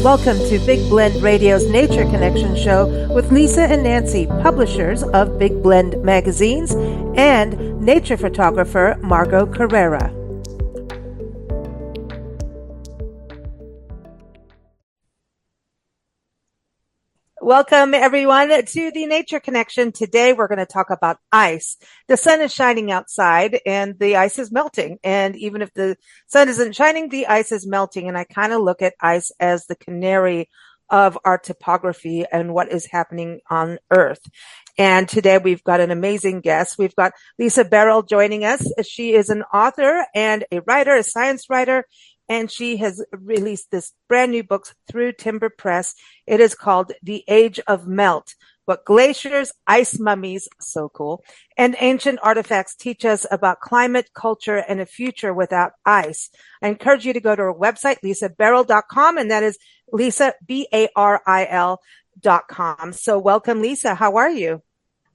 Welcome to Big Blend Radio's Nature Connection show with Lisa and Nancy, publishers of Big Blend magazines, and nature photographer Margot Carrera. Welcome, everyone, to the Nature Connection. Today, we're going to talk about ice. The sun is shining outside and the ice is melting. And even if the sun isn't shining, the ice is melting. And I kind of look at ice as the canary of our topography and what is happening on Earth. And today we've got an amazing guest. We've got Lisa Baril joining us. She is an author and a writer, a science writer. And she has released this brand new book through Timber Press. It is called The Age of Melt, What Glaciers, Ice Mummies, so cool, and Ancient Artifacts Teach Us About Climate, Culture, and a Future Without Ice. I encourage you to go to her website, lisabaril.com, and that is Lisa, Baril.com. So welcome, Lisa. How are you?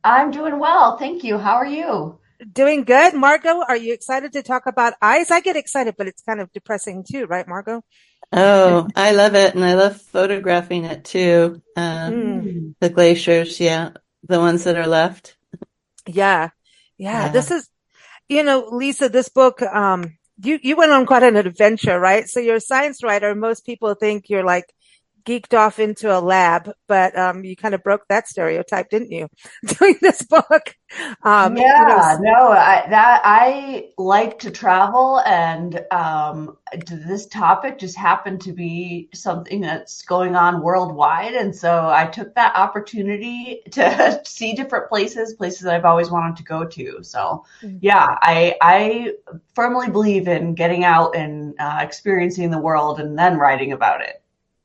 I'm doing well. Thank you. How are you? Doing good. Margot, are you excited to talk about ice? I get excited, but it's kind of depressing too, right, Margot? Oh, I love it. And I love photographing it too. The glaciers, yeah. The ones that are left. Yeah. This is, Lisa, this book, you went on quite an adventure, right? So you're a science writer. Most people think you're like geeked off into a lab, but you kind of broke that stereotype, didn't you? Doing this book. I like to travel, and this topic just happened to be something that's going on worldwide, and so I took that opportunity to see different places I've always wanted to go to. So yeah, I firmly believe in getting out and experiencing the world and then writing about it.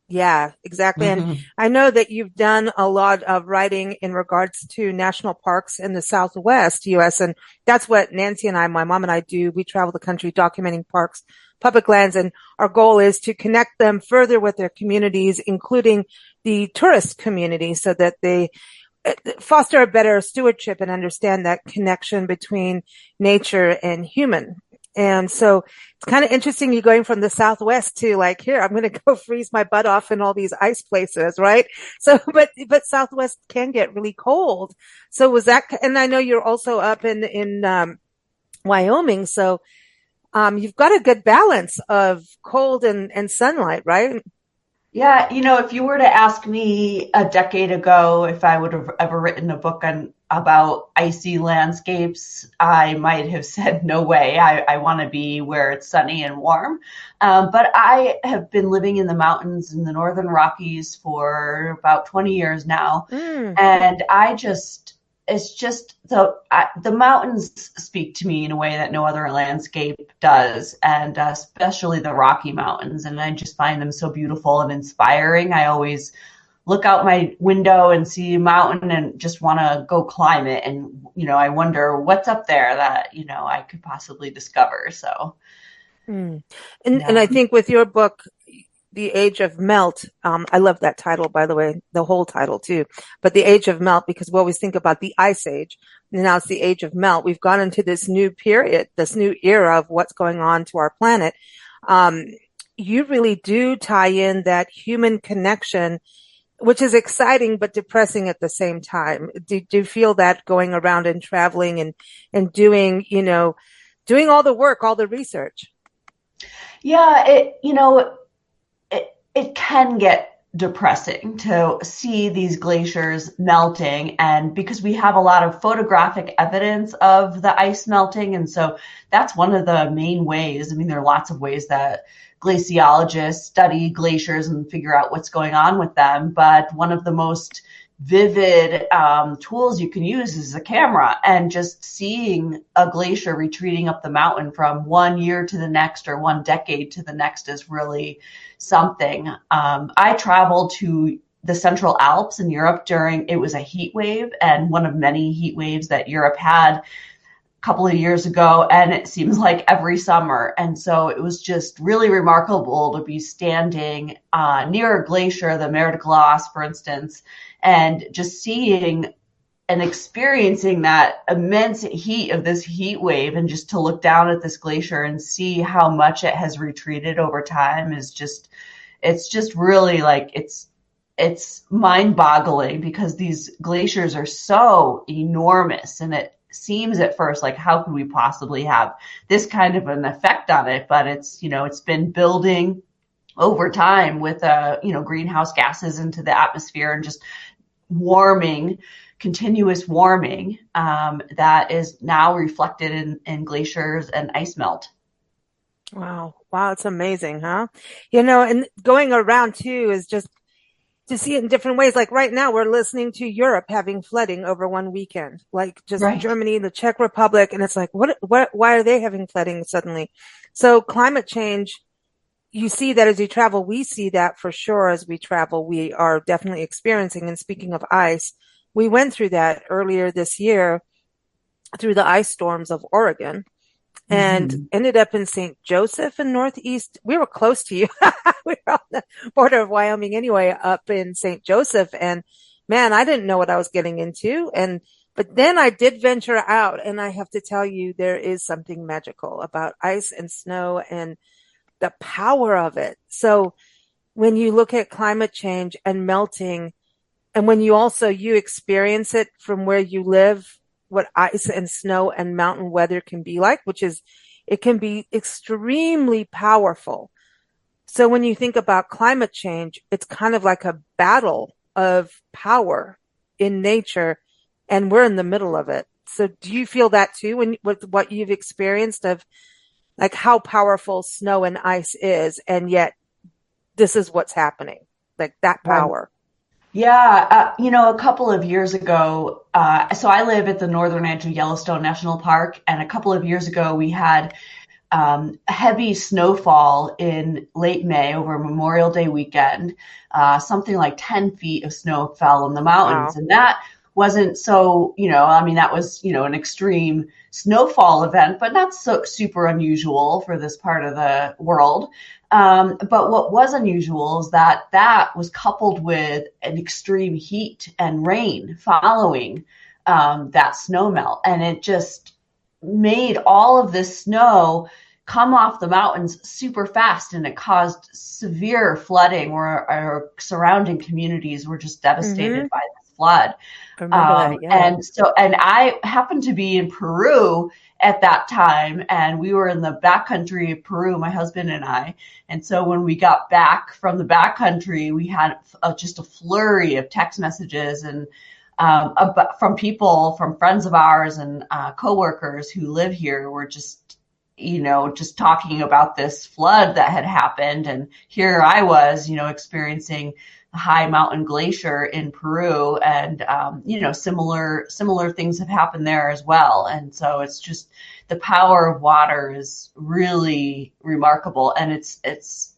Yeah, exactly. And I know that you've done a lot of writing in regards to national parks in the Southwest U.S. And that's what Nancy and I, my mom and I do. We travel the country documenting parks, public lands, and our goal is to connect them further with their communities, including the tourist community, so that they foster a better stewardship and understand that connection between nature and human. And so it's kind of interesting you going from the Southwest to like, here, I'm going to go freeze my butt off in all these ice places, right? So, but Southwest can get really cold. So was that, and I know you're also up in Wyoming. So, you've got a good balance of cold and sunlight, right? Yeah. If you were to ask me a decade ago if I would have ever written a book about icy landscapes, I might have said, no way. I want to be where it's sunny and warm. But I have been living in the mountains in the Northern Rockies for about 20 years now. And it's just the mountains speak to me in a way that no other landscape does, and especially the Rocky Mountains. And I just find them so beautiful and inspiring. I always look out my window and see a mountain and just want to go climb it. And, I wonder what's up there that, I could possibly discover. So. And I think with your book, The Age of Melt, I love that title, by the way, the whole title too, but The Age of Melt, because we always think about the Ice Age, and now it's the Age of Melt. We've gone into this new period, this new era of what's going on to our planet. You really do tie in that human connection, which is exciting but depressing at the same time. Do you feel that going around and traveling and doing, doing all the work, all the research? Yeah, it can get depressing to see these glaciers melting, and because we have a lot of photographic evidence of the ice melting, and so that's one of the main ways. I mean, there are lots of ways that glaciologists study glaciers and figure out what's going on with them, but one of the most vivid tools you can use is a camera, and just seeing a glacier retreating up the mountain from one year to the next or one decade to the next is really something. I traveled to the Central Alps in Europe it was a heat wave, and one of many heat waves that Europe had a couple of years ago, and it seems like every summer. And so it was just really remarkable to be standing near a glacier, the Mer de Glace, for instance, and just seeing and experiencing that immense heat of this heat wave, and just to look down at this glacier and see how much it has retreated over time is just, it's just really like it's mind-boggling because these glaciers are so enormous, and it seems at first like how could we possibly have this kind of an effect on it? But it's, it's been building over time with greenhouse gases into the atmosphere and just warming, continuous warming, that is now reflected in glaciers and ice melt. Wow. Wow. It's amazing, huh? And going around too is just to see it in different ways. Like right now, we're listening to Europe having flooding over one weekend, like just Right. Germany, the Czech Republic. And it's like, why are they having flooding suddenly? So climate change, you see that as you travel. We see that for sure as we travel. We are definitely experiencing. And speaking of ice, we went through that earlier this year through the ice storms of Oregon and ended up in St. Joseph in Northeast. We were close to you. We were on the border of Wyoming anyway, up in St. Joseph. And man, I didn't know what I was getting into. But then I did venture out, and I have to tell you, there is something magical about ice and snow and the power of it. So when you look at climate change and melting, and when you experience it from where you live, what ice and snow and mountain weather can be like, it can be extremely powerful. So when you think about climate change, it's kind of like a battle of power in nature, and we're in the middle of it. So do you feel that too with what you've experienced of like how powerful snow and ice is, and yet this is what's happening, like that power? Yeah, a couple of years ago, so I live at the northern edge of Yellowstone National Park, and a couple of years ago we had heavy snowfall in late May over Memorial Day weekend. Something like 10 feet of snow fell in the mountains, Wow. and that wasn't so, that was, an extreme snowfall event, but not so super unusual for this part of the world. But what was unusual is that was coupled with an extreme heat and rain following that snow melt. And it just made all of this snow come off the mountains super fast, and it caused severe flooding where our surrounding communities were just devastated by this flood. I remember that, yeah. And I happened to be in Peru at that time, and we were in the backcountry of Peru, my husband and I. And so when we got back from the backcountry, we had just a flurry of text messages and from people, from friends of ours and coworkers who live here, were just talking about this flood that had happened. And here I was, experiencing a high mountain glacier in Peru, and similar things have happened there as well. And so it's just the power of water is really remarkable, and it's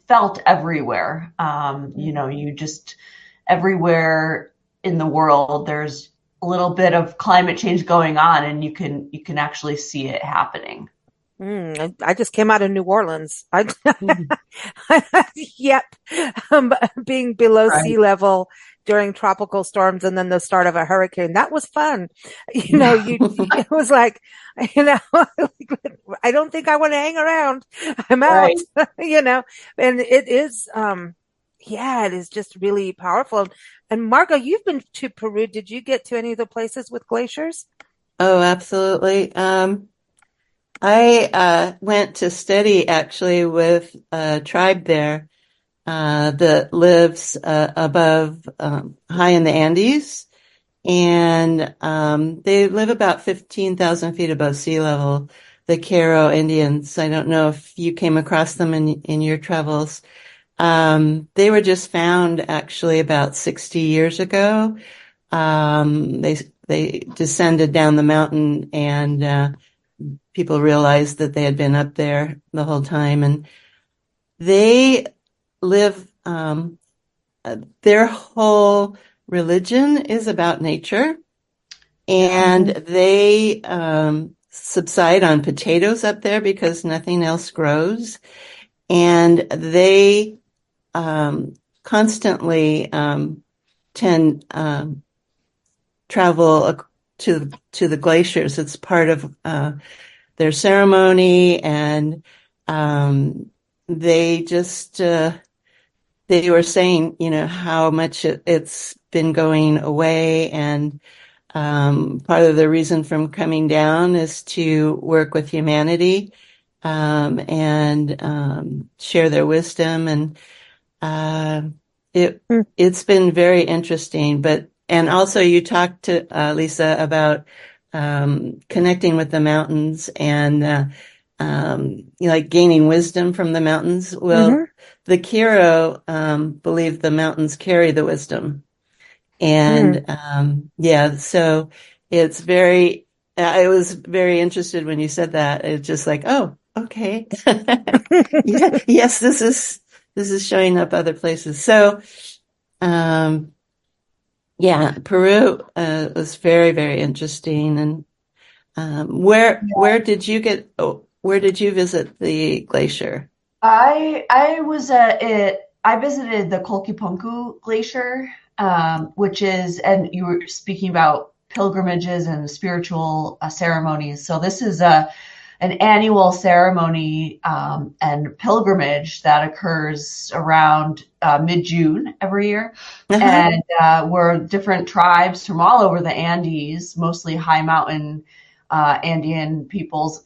felt everywhere. You just everywhere in the world there's a little bit of climate change going on, and you can actually see it happening. I just came out of New Orleans. Yep. Being below sea level during tropical storms and then the start of a hurricane. That was fun. It was like, I don't think I want to hang around. I'm out, and it is, it is just really powerful. And Margot, you've been to Peru. Did you get to any of the places with glaciers? Oh, absolutely. I went to study actually with a tribe there that lives above high in the Andes, and they live about 15,000 feet above sea level. The Caro Indians. I don't know if you came across them in your travels. They were just found actually about 60 years ago. They descended down the mountain, and people realized that they had been up there the whole time, and they live, their whole religion is about nature, and they subside on potatoes up there because nothing else grows, and they constantly tend travel to the glaciers. It's part of their ceremony, and they just they were saying, how much it's been going away, and part of the reason from coming down is to work with humanity, and share their wisdom, and uh, it Mm. it's been very interesting. And also you talked to Lisa about connecting with the mountains, and like gaining wisdom from the mountains. Well, Hmm. the Kiro believe the mountains carry the wisdom. Mm. And yeah, so it's very, I was very interested when you said that. It's just like, oh, okay. Yeah, yes, this is showing up other places. So um yeah, Peru was very, very interesting. And where did you visit the glacier? I was I visited the Kolkipunku Glacier, which is, and you were speaking about pilgrimages and spiritual ceremonies. So this is an annual ceremony and pilgrimage that occurs around mid-June every year. Uh-huh. And where different tribes from all over the Andes, mostly high mountain Andean peoples,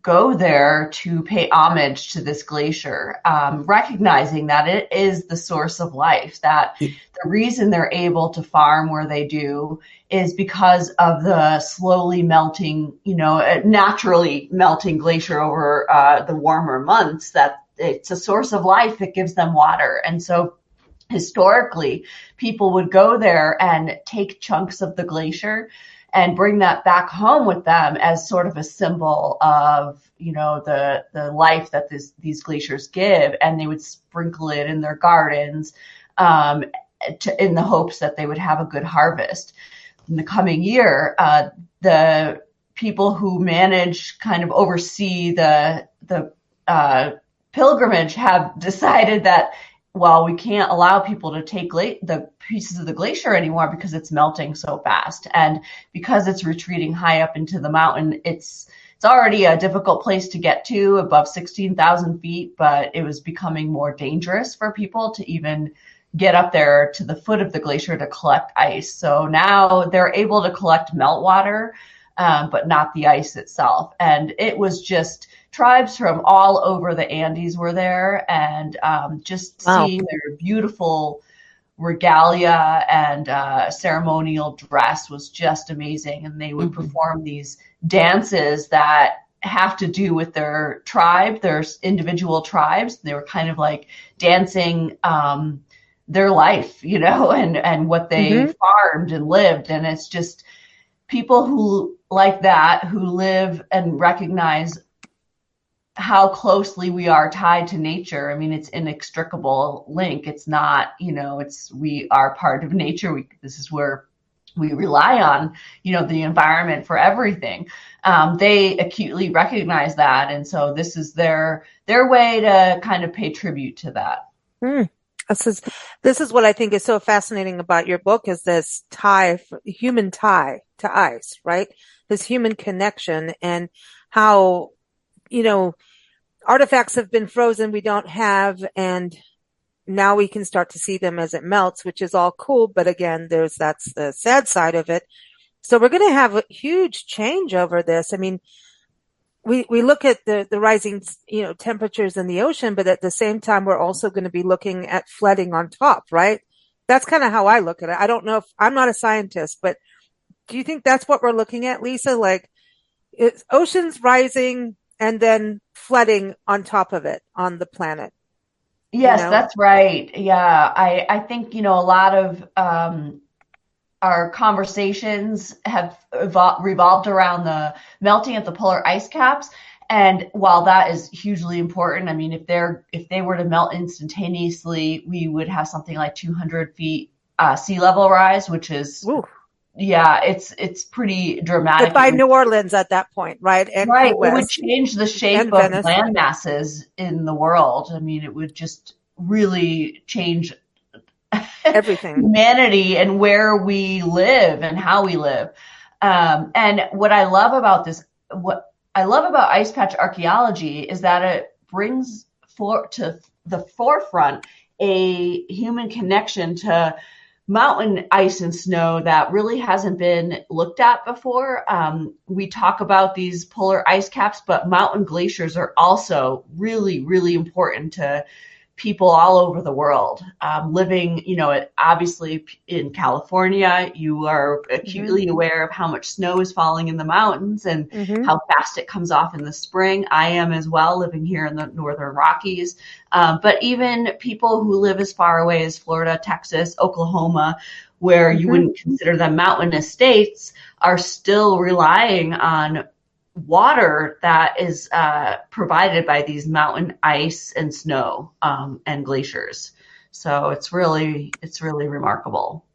go there to pay homage to this glacier, recognizing that it is the source of life, that the reason they're able to farm where they do is because of the slowly melting, naturally melting glacier over the warmer months, that it's a source of life. It gives them water. And so historically, people would go there and take chunks of the glacier and bring that back home with them as sort of a symbol of, the life that these glaciers give. And they would sprinkle it in their gardens, in the hopes that they would have a good harvest. In the coming year, the people who kind of oversee the pilgrimage have decided that, well, we can't allow people to take the pieces of the glacier anymore because it's melting so fast. And because it's retreating high up into the mountain, it's already a difficult place to get to, above 16,000 feet, but it was becoming more dangerous for people to even get up there to the foot of the glacier to collect ice. So now they're able to collect meltwater, but not the ice itself. And it was just tribes from all over the Andes were there, and just Wow. seeing their beautiful regalia and ceremonial dress was just amazing. And they would perform these dances that have to do with their tribe, their individual tribes. They were kind of like dancing their life, and what they farmed and lived. And it's just people who like that, who live and recognize how closely we are tied to nature. I mean, it's inextricable link. It's not, we are part of nature. This is where we rely on, the environment for everything. They acutely recognize that. And so this is their way to kind of pay tribute to that. Mm. This is what I think is so fascinating about your book, is this human tie to ice, right? This human connection, and how, artifacts have been frozen, we don't have, and now we can start to see them as it melts, which is all cool. But again, that's the sad side of it. So we're going to have a huge change over this. I mean, we look at the rising, temperatures in the ocean, but at the same time, we're also going to be looking at flooding on top, right? That's kind of how I look at it. I don't know if I'm not a scientist, but do you think that's what we're looking at, Lisa? Like, it's oceans rising and then flooding on top of it on the planet. Yes, that's right. Yeah, I think, a lot of our conversations have revolved around the melting of the polar ice caps. And while that is hugely important, I mean, if they were to melt instantaneously, we would have something like 200 feet sea level rise, which is, Ooh. Yeah, it's pretty dramatic. By New Orleans at that point, right? And right, Key it would West change the shape and of Venice. land masses in the world. I mean, it would just really change Everything. humanity and where we live and how we live. And what I love about ice patch archaeology is that it brings to the forefront a human connection to mountain ice and snow that really hasn't been looked at before. We talk about these polar ice caps, but mountain glaciers are also really, really important to people all over the world. Living, obviously in California, you are acutely aware of how much snow is falling in the mountains and how fast it comes off in the spring. I am as well, living here in the Northern Rockies. But even people who live as far away as Florida, Texas, Oklahoma, where you wouldn't consider them mountainous states, are still relying on water that is provided by these mountain ice and snow and glaciers. So it's really remarkable.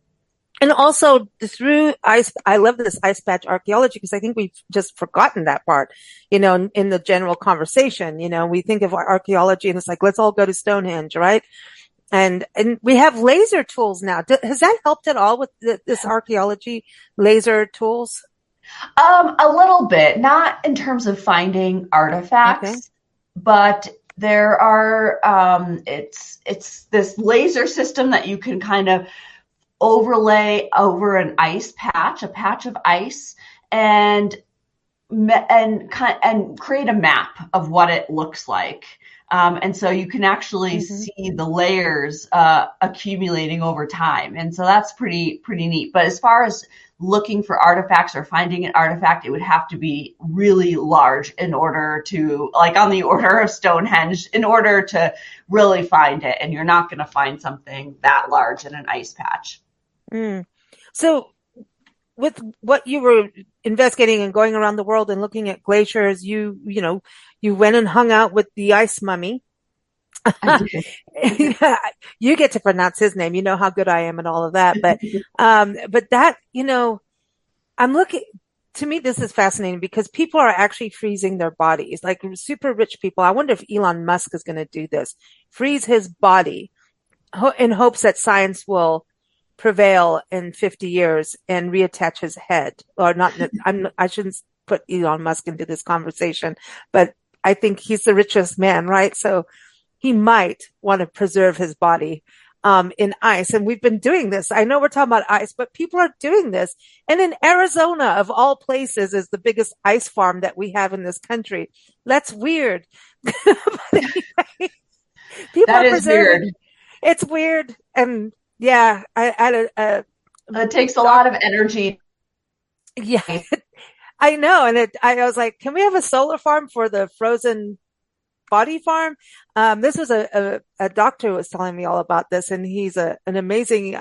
And also through ice, I love this ice patch archaeology because I think we've just forgotten that part, in the general conversation. We think of archaeology and it's like, let's all go to Stonehenge, right? And we have laser tools now. Has that helped at all with this archaeology, laser tools? A little bit, not in terms of finding artifacts, but there are, it's this laser system that you can kind of overlay over an ice patch, a patch of ice, and create a map of what it looks like. And so you can actually see the layers accumulating over time. And so that's pretty neat. But as far as looking for artifacts or finding an artifact, it would have to be really large in order to, like on the order of Stonehenge, in order to really find it. And you're not going to find something that large in an ice patch. So with what you were investigating and going around the world and looking at glaciers, you went and hung out with the ice mummy. You get to pronounce his name. You know how good I am and all of that. But that, I'm looking, to me, this is fascinating because people are actually freezing their bodies, like super rich people. I wonder if Elon Musk is going to do this, freeze his body in hopes that science will prevail in 50 years and reattach his head. Or not, I shouldn't put Elon Musk into this conversation, but I think he's the richest man, right? So he might want to preserve his body in ice. And we've been doing this. I know we're talking about ice, but people are doing this. And in Arizona, of all places, is the biggest ice farm that we have in this country. That's weird. Anyway, people that are is weird. It's weird. And yeah, it takes a lot of energy. Yeah, I know. And I was like, can we have a solar farm for the frozen body farm? This was a doctor who was telling me all about this, and he's an amazing,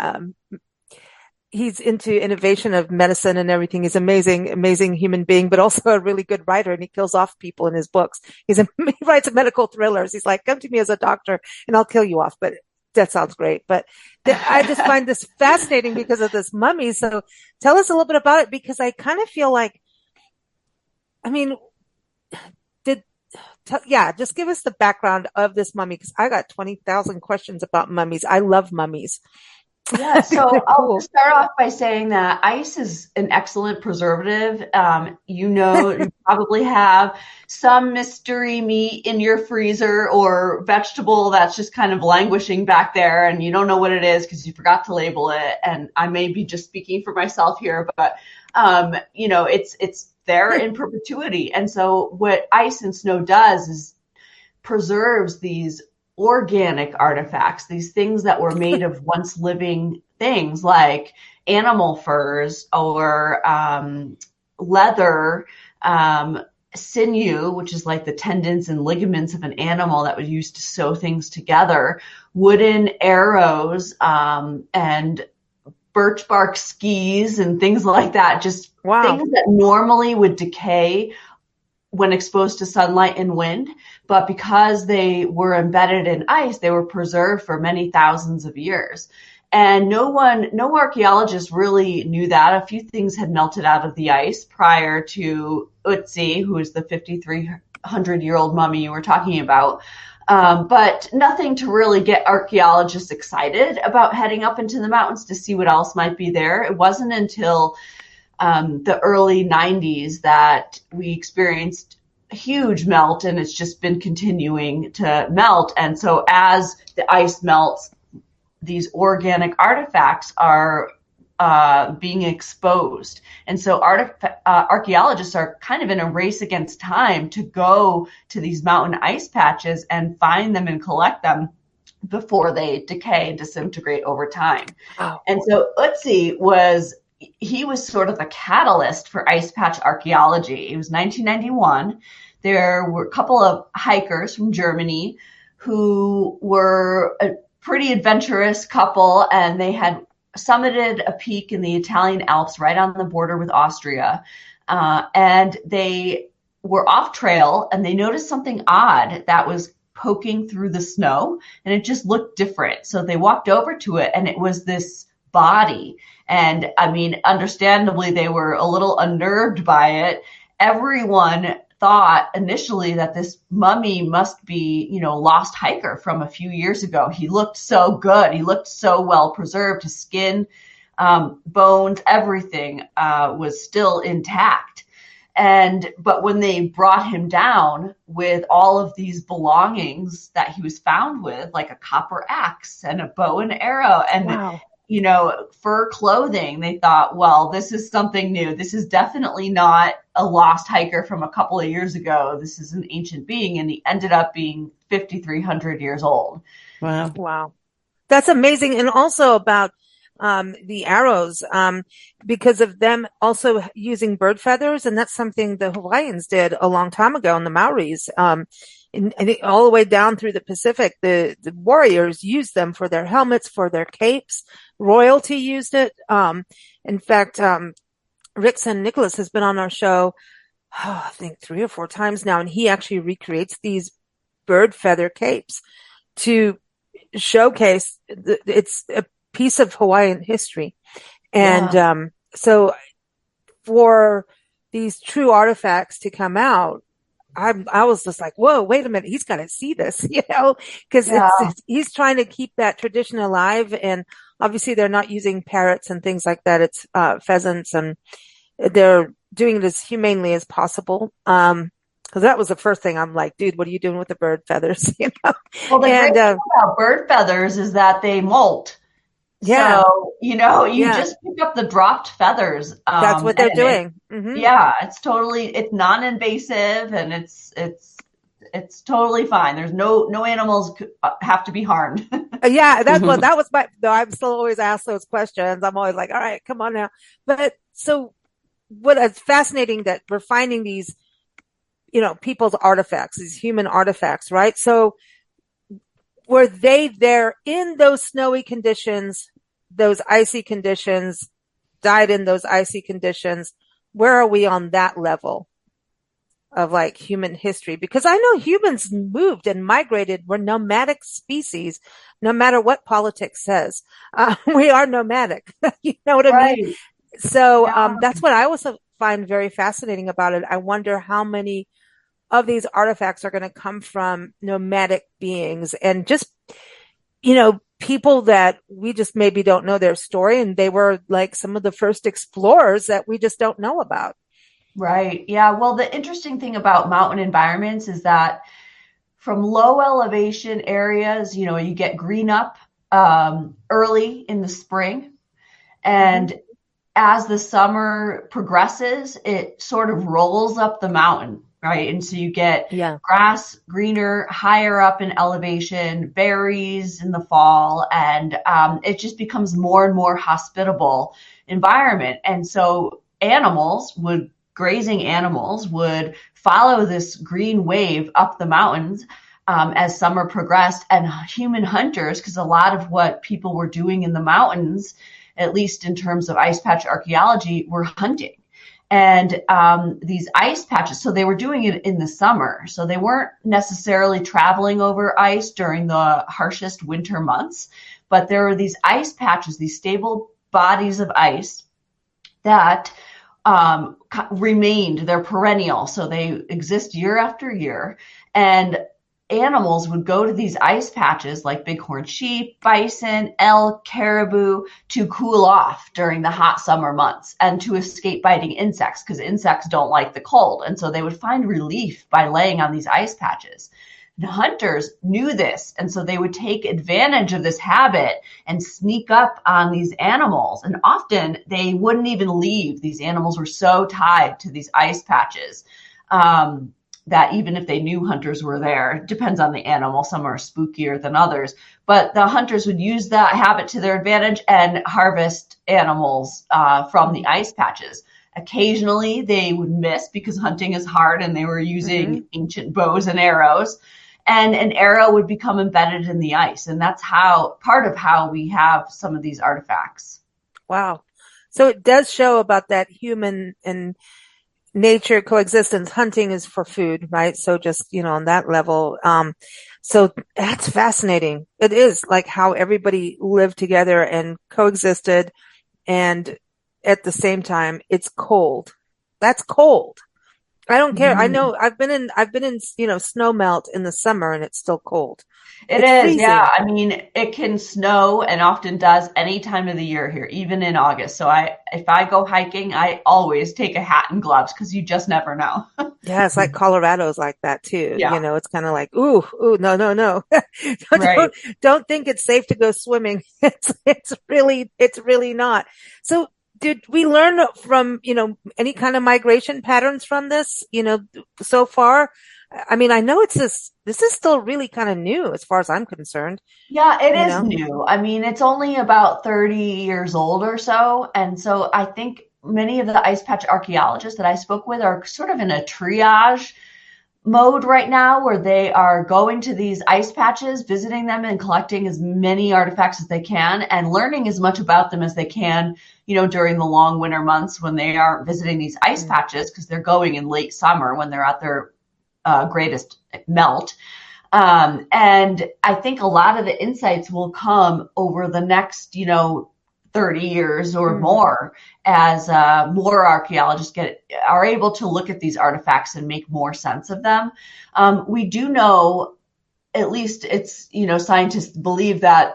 he's into innovation of medicine and everything. He's amazing human being, but also a really good writer, and he kills off people in his books. He writes medical thrillers. He's like, come to me as a doctor and I'll kill you off. But that sounds great. But I just find this fascinating because of this mummy. So tell us a little bit about it, because I kind of feel like, just give us the background of this mummy, because I got 20,000 questions about mummies. I love mummies. Yeah, so I'll start off by saying that ice is an excellent preservative. You probably have some mystery meat in your freezer or vegetable that's just kind of languishing back there, and you don't know what it is because you forgot to label it. And I may be just speaking for myself here, but it's there in perpetuity. And so what ice and snow does is preserves these organic artifacts, these things that were made of once living things like animal furs or leather, sinew, which is like the tendons and ligaments of an animal that was used to sew things together, wooden arrows, and birch bark skis and things like that. Just things that normally would decay when exposed to sunlight and wind, but because they were embedded in ice, they were preserved for many thousands of years. And no archaeologist really knew that. A few things had melted out of the ice prior to Ötzi, who is the 5,300-year-old mummy you were talking about. But nothing to really get archaeologists excited about heading up into the mountains to see what else might be there. It wasn't until the early 90s that we experienced a huge melt, and it's just been continuing to melt. And so as the ice melts, these organic artifacts are being exposed. And so archaeologists are kind of in a race against time to go to these mountain ice patches and find them and collect them before they decay and disintegrate over time. Wow. And so Ötzi was sort of the catalyst for ice patch archaeology. It was 1991. There were a couple of hikers from Germany who were a pretty adventurous couple, and they had summited a peak in the Italian Alps right on the border with Austria. And they were off trail, and they noticed something odd that was poking through the snow, and it just looked different. So they walked over to it, and it was this body. And I mean, understandably, they were a little unnerved by it. Everyone thought initially that this mummy must be, you know, lost hiker from a few years ago. He looked so good. He looked so well preserved. His skin, bones, everything was still intact. But when they brought him down with all of these belongings that he was found with, like a copper axe and a bow and arrow and, wow, you know, fur clothing, they thought, well, this is something new. This is definitely not a lost hiker from a couple of years ago. This is an ancient being. And he ended up being 5,300 years old. Wow. Wow. That's amazing. And also about the arrows, because of them also using bird feathers. And that's something the Hawaiians did a long time ago, and the Maoris. And I think all the way down through the Pacific, the warriors used them for their helmets, for their capes. Royalty used it. In fact, Rick San Nicholas has been on our show, I think 3 or 4 times now, and he actually recreates these bird feather capes to showcase it's a piece of Hawaiian history. And so for these true artifacts to come out, I was just like, whoa, wait a minute. He's got to see this, you know, because he's trying to keep that tradition alive. And obviously they're not using parrots and things like that. It's pheasants, and they're doing it as humanely as possible. Because that was the first thing I'm like, dude, what are you doing with the bird feathers? You know? Well, the great thing about bird feathers is that they molt. Yeah. So, you know, you just pick up the dropped feathers. That's what they're doing. Yeah, it's non-invasive, and it's totally fine. There's no animals have to be harmed. Yeah, that was I'm still always asked those questions. I'm always like, all right, come on now. But so what is fascinating that we're finding these, you know, people's artifacts, these human artifacts, right? So were they there in those snowy conditions, those icy conditions, died in those icy conditions? Where are we on that level of like human history? Because I know humans moved and migrated. We're nomadic species, no matter what politics says. We are nomadic. You know what I mean? So that's what I also find very fascinating about it. I wonder how many of these artifacts are going to come from nomadic beings, and just, you know, people that we just maybe don't know their story, and they were like some of the first explorers that we just don't know about. Right. Yeah. Well, the interesting thing about mountain environments is that from low elevation areas, you know, you get green up early in the spring, and as the summer progresses, it sort of rolls up the mountain. Right. And so you get grass greener, higher up in elevation, berries in the fall, and it just becomes more and more hospitable environment. And so grazing animals would follow this green wave up the mountains as summer progressed, and human hunters, because a lot of what people were doing in the mountains, at least in terms of ice patch archaeology, were hunting. And these ice patches, so they were doing it in the summer. So they weren't necessarily traveling over ice during the harshest winter months, but there were these ice patches, these stable bodies of ice that remained. They're perennial, so they exist year after year. And animals would go to these ice patches like bighorn sheep, bison, elk, caribou to cool off during the hot summer months and to escape biting insects, because insects don't like the cold. And so they would find relief by laying on these ice patches. And hunters knew this, and so they would take advantage of this habit and sneak up on these animals. And often they wouldn't even leave. These animals were so tied to these ice patches that even if they knew hunters were there, it depends on the animal. Some are spookier than others, but the hunters would use that habit to their advantage and harvest animals from the ice patches. Occasionally they would miss because hunting is hard and they were using ancient bows and arrows, and an arrow would become embedded in the ice. And that's how part of how we have some of these artifacts. Wow. So it does show about that human and nature coexistence. Hunting is for food, right? So just, on that level. So that's fascinating. It is like how everybody lived together and coexisted. And at the same time, it's cold. That's cold. I don't care. I know I've been in, snow melt in the summer and it's still cold. It It's is, yeah. freezing. I mean, it can snow and often does any time of the year here, even in August. So if I go hiking, I always take a hat and gloves because you just never know. Yeah, it's like Colorado's like that too. Yeah, It's kind of like, ooh, no, no, no. right. Don't, don't think it's safe to go swimming. It's really not. So did we learn from, any kind of migration patterns from this, so far? I mean, I know this is still really kind of new as far as I'm concerned, Yeah, it you is know? new. I mean, it's only about 30 years old or so. And so I think many of the ice patch archaeologists that I spoke with are sort of in a triage mode right now where they are going to these ice patches, visiting them and collecting as many artifacts as they can and learning as much about them as they can, during the long winter months when they aren't visiting these ice Mm, patches because they're going in late summer when they're at their greatest melt. And I think a lot of the insights will come over the next, 30 years or mm, more as more archaeologists are able to look at these artifacts and make more sense of them. We do know, at least it's, scientists believe that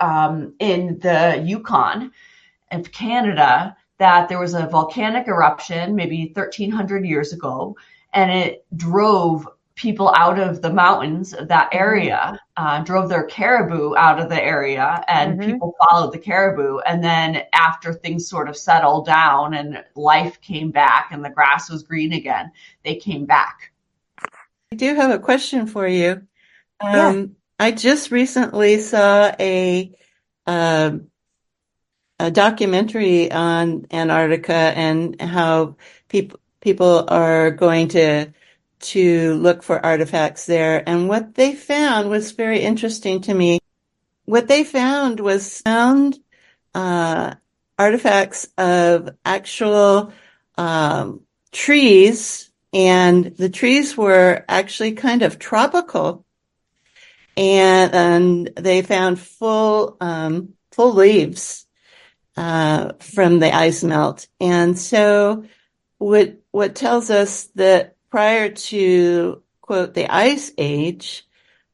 in the Yukon of Canada, that there was a volcanic eruption maybe 1,300 years ago, and it drove people out of the mountains of that mm-hmm, area, drove their caribou out of the area, and mm-hmm. people followed the caribou. And then after things sort of settled down and life came back and the grass was green again, they came back. I do have a question for you. Yeah. I just recently saw uh, a documentary on Antarctica and how people are going to look for artifacts there. And what they found was very interesting to me. What they found was uh, artifacts of actual um, trees, and the trees were actually kind of tropical, and they found full leaves from the ice melt. And so what tells us that prior to, quote, the ice age,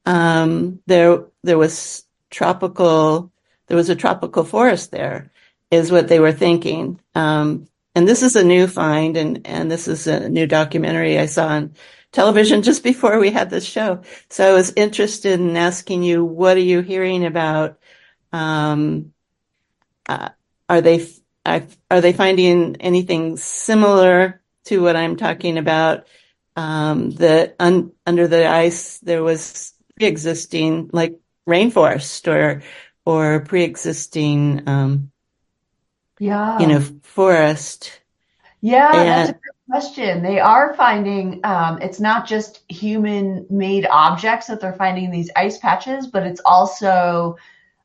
there was tropical there was a tropical forest there, is what they were thinking. And this is a new find, and this is a new documentary I saw on television just before we had this show. So I was interested in asking you, what are you hearing about? Um, uh, are they are they finding anything similar to what I'm talking about? That under the ice there was pre-existing, like, rainforest or pre-existing Yeah. forest. Yeah, that's a And good question. They are finding it's not just human-made objects that they're finding in these ice patches, but it's also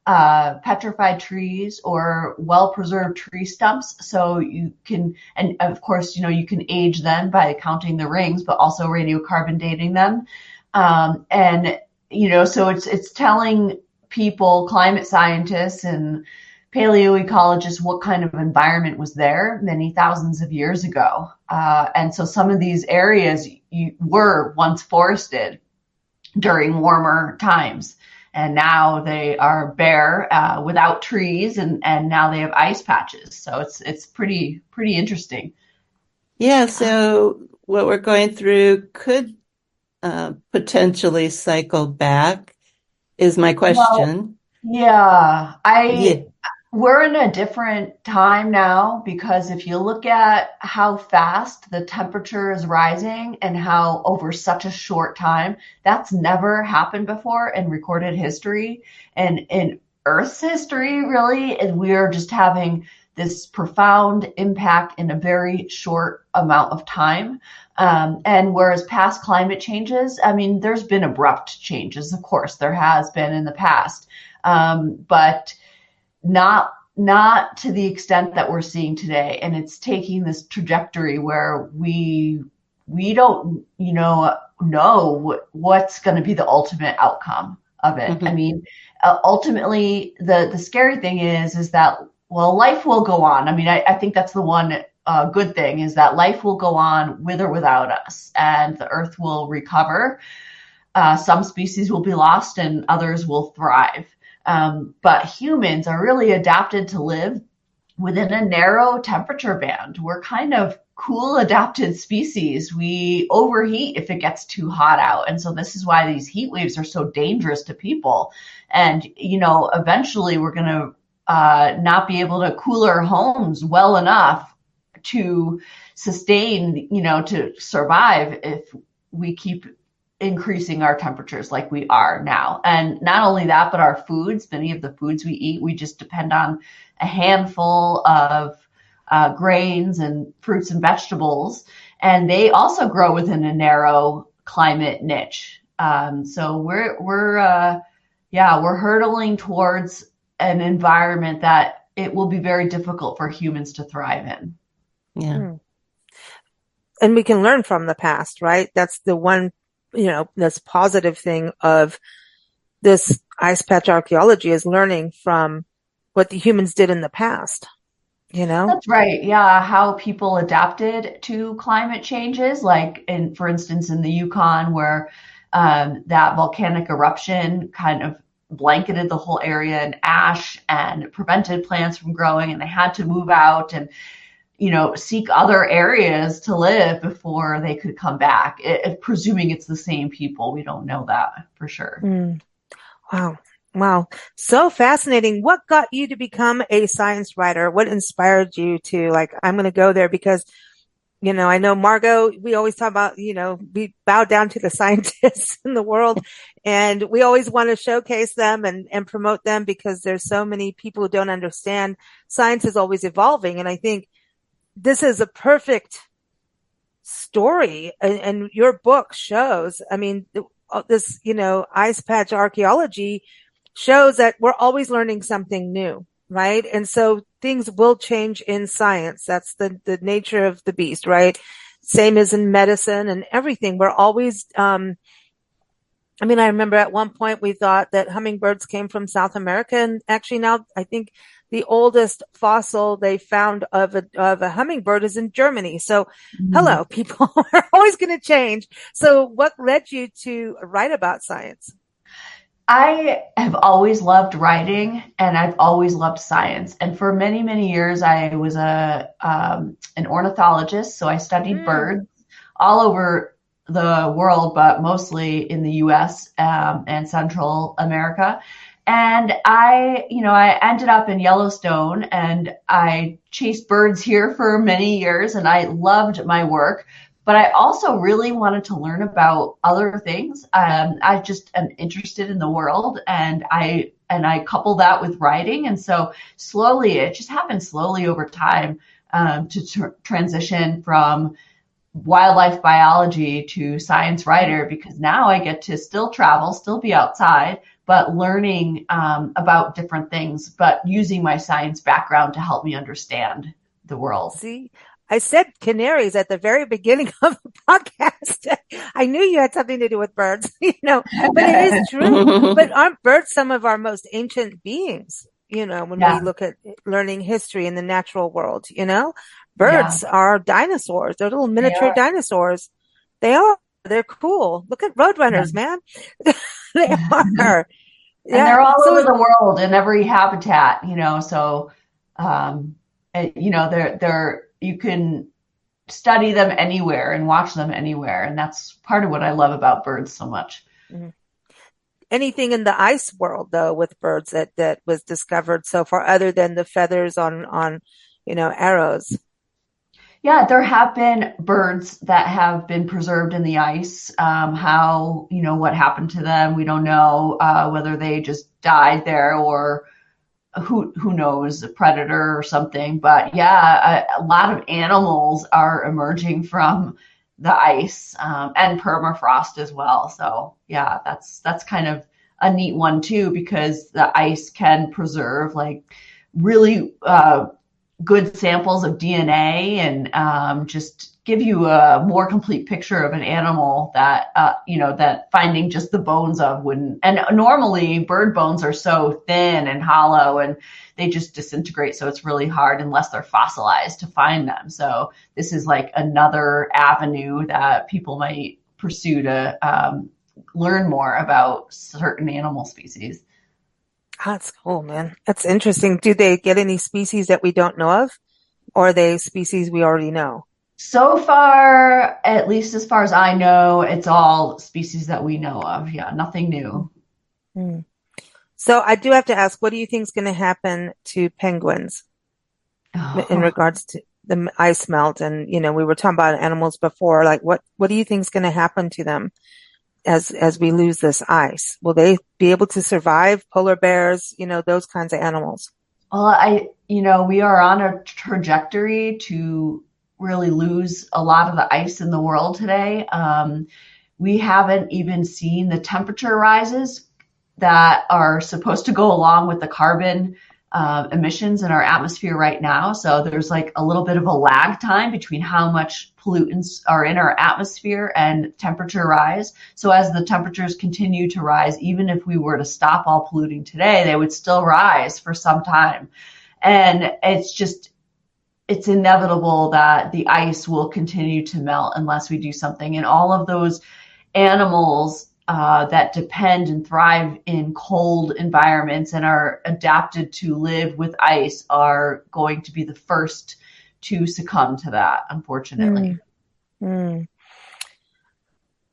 petrified trees or well-preserved tree stumps. So you can, and of course, you can age them by counting the rings, but also radiocarbon dating them. And so it's telling people, climate scientists and paleoecologists, what kind of environment was there many thousands of years ago. And so some of these areas were once forested during warmer times. And now they are bare, without trees, and now they have ice patches. So it's pretty interesting. yeah, so what we're going through could potentially cycle back is my Well, question. yeah, Yeah. we're in a different time now because if you look at how fast the temperature is rising and how over such a short time, that's never happened before in recorded history and in Earth's history, really. And we're just having this profound impact in a very short amount of time. And whereas past climate changes, I mean, there's been abrupt changes, of course, there has been in the past, but not to the extent that we're seeing today. And it's taking this trajectory where we don't, know what's going to be the ultimate outcome of it. I Mm-hmm. mean, ultimately, the scary thing is that, well, life will go on. I mean, I think that's the one good thing is that life will go on with or without us, and the Earth will recover. Some species will be lost and others will thrive. But humans are really adapted to live within a narrow temperature band. We're kind of cool adapted species. We overheat if it gets too hot out. And so this is why these heat waves are so dangerous to people. And, eventually we're going to not be able to cool our homes well enough to sustain, to survive if we keep increasing our temperatures like we are now. And not only that, but our foods, many of the foods we eat, we just depend on a handful of grains and fruits and vegetables. And they also grow within a narrow climate niche. So we're hurtling towards an environment that it will be very difficult for humans to thrive in. Yeah. Hmm. And we can learn from the past, right? That's the one, this positive thing of this ice patch archaeology is learning from what the humans did in the past, That's right. Yeah, how people adapted to climate changes, like for instance, in the Yukon, where that volcanic eruption kind of blanketed the whole area in ash and prevented plants from growing, and they had to move out and seek other areas to live before they could come back. Presuming it's the same people, we don't know that for sure. Mm. Wow. Wow. So fascinating. What got you to become a science writer? What inspired you to I'm going to go there because, I know Margot, we always talk about, we bow down to the scientists in the world and we always want to showcase them and promote them because there's so many people who don't understand science is always evolving. And I think this is a perfect story and your book shows, I mean, this, ice patch archaeology shows that we're always learning something new, right? And so things will change in science. That's the nature of the beast, right? Same as in medicine and everything. We're always, I mean, I remember at one point we thought that hummingbirds came from South America, and actually now I think the oldest fossil they found of a hummingbird is in Germany. So, Mm. hello, people are always going to change. So, what led you to write about science? I have always loved writing and I've always loved science. And for many, many years, I was an ornithologist. So I studied Mm, birds all over the world, but mostly in the US and Central America. And I ended up in Yellowstone and I chased birds here for many years and I loved my work. But I also really wanted to learn about other things. I just am interested in the world, and I couple that with writing, and so slowly it just happened slowly over time to transition from wildlife biology to science writer because now I get to still travel, still be outside, but learning about different things, but using my science background to help me understand the world. see, I said canaries at the very beginning of the podcast. I knew you had something to do with birds, but it is true. But aren't birds some of our most ancient beings? When we Yeah, look at learning history in the natural world, yeah, birds are dinosaurs. They're little they miniature are. dinosaurs. They are. They're cool. Look at Yeah. roadrunners, man. They are. And Yeah. they're all over So, the world in every habitat, so um, they're you can study them anywhere and watch them anywhere. And that's part of what I love about birds so much. Mm-hmm. Anything in the ice world, though, with birds that was discovered so far, other than the feathers on arrows? Yeah, there have been birds that have been preserved in the ice. How, what happened to them, we don't know, whether they just died there or who knows, a predator or something. But yeah, a lot of animals are emerging from the ice, and permafrost as well. So yeah, that's kind of a neat one too, because the ice can preserve like really good samples of DNA and just give you a more complete picture of an animal that that finding just the bones of wouldn't. And normally bird bones are so thin and hollow and they just disintegrate, so it's really hard unless they're fossilized to find them. So this is like another avenue that people might pursue to learn more about certain animal species. That's cool, man. That's interesting. Do they get any species that we don't know of, or are they species we already know? So far, at least as far as I know, it's all species that we know of. Yeah, nothing new. Mm. So I do have to ask, what do you think is going to happen to penguins in regards to the ice melt? And, we were talking about animals before, like what do you think is going to happen to them as we lose this ice? Will they be able to survive? Polar bears, those kinds of animals. Well, we are on a trajectory to really lose a lot of the ice in the world today. We haven't even seen the temperature rises that are supposed to go along with the carbon emissions in our atmosphere right now. So there's like a little bit of a lag time between how much pollutants are in our atmosphere and temperature rise. So as the temperatures continue to rise, even if we were to stop all polluting today, they would still rise for some time. And it's inevitable that the ice will continue to melt unless we do something. And all of those animals that depend and thrive in cold environments and are adapted to live with ice are going to be the first to succumb to that, unfortunately. Man,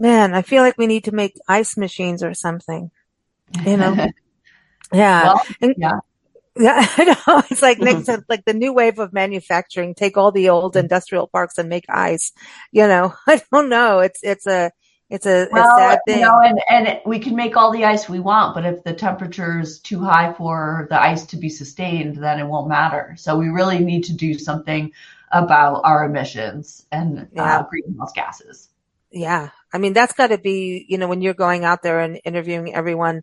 I feel like we need to make ice machines or something, Yeah. Well, And, yeah. yeah, I know. It's like like the new wave of manufacturing, take all the old industrial parks and make ice. I don't know. It's a sad thing. And we can make all the ice we want, but if the temperature is too high for the ice to be sustained, then it won't matter. So we really need to do something about our emissions and greenhouse gases. Yeah. I mean, that's got to be, when you're going out there and interviewing everyone,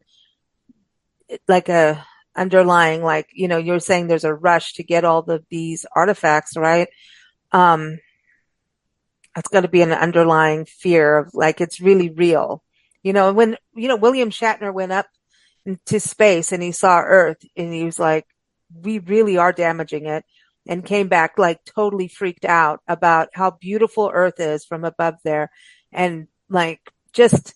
like a underlying, like, you're saying there's a rush to get all of these artifacts, right? It's got to be an underlying fear of like, it's really real. When, William Shatner went up into space and he saw Earth and he was like, we really are damaging it, and came back like totally freaked out about how beautiful Earth is from above there. And like, just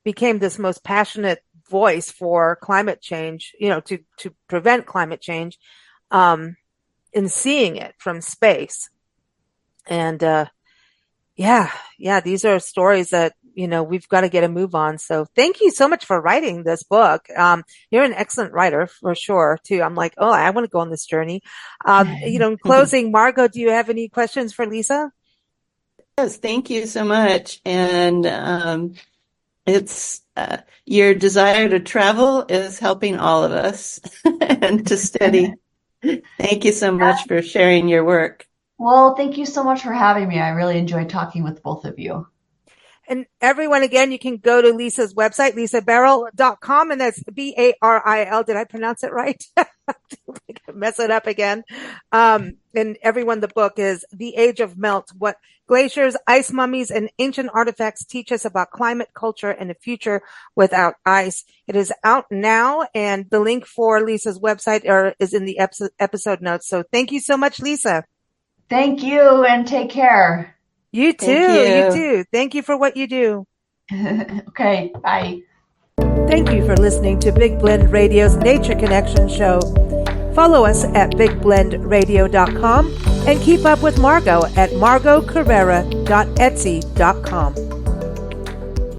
became this most passionate voice for climate change, to prevent climate change, in seeing it from space. And, yeah, these are stories that, we've got to get a move on. So thank you so much for writing this book. You're an excellent writer for sure too. I'm like, oh, I want to go on this journey. In closing, Margot, do you have any questions for Lisa? Yes, thank you so much. And it's your desire to travel is helping all of us and to study. Thank you so much for sharing your work. Well, thank you so much for having me. I really enjoyed talking with both of you. And everyone, again, you can go to Lisa's website, lisabaril.com, and that's Baril. Did I pronounce it right? Mess it up again. And everyone, the book is The Age of Melt, What Glaciers, Ice Mummies, and Ancient Artifacts Teach Us About Climate, Culture, and a Future Without Ice. It is out now, and the link for Lisa's website is in the episode notes. So thank you so much, Lisa. Thank you, and take care. You too. You too. Thank you for what you do. Okay, bye. Thank you for listening to Big Blend Radio's Nature Connection show. Follow us at bigblendradio.com and keep up with Margot at margotcarrera.etsy.com.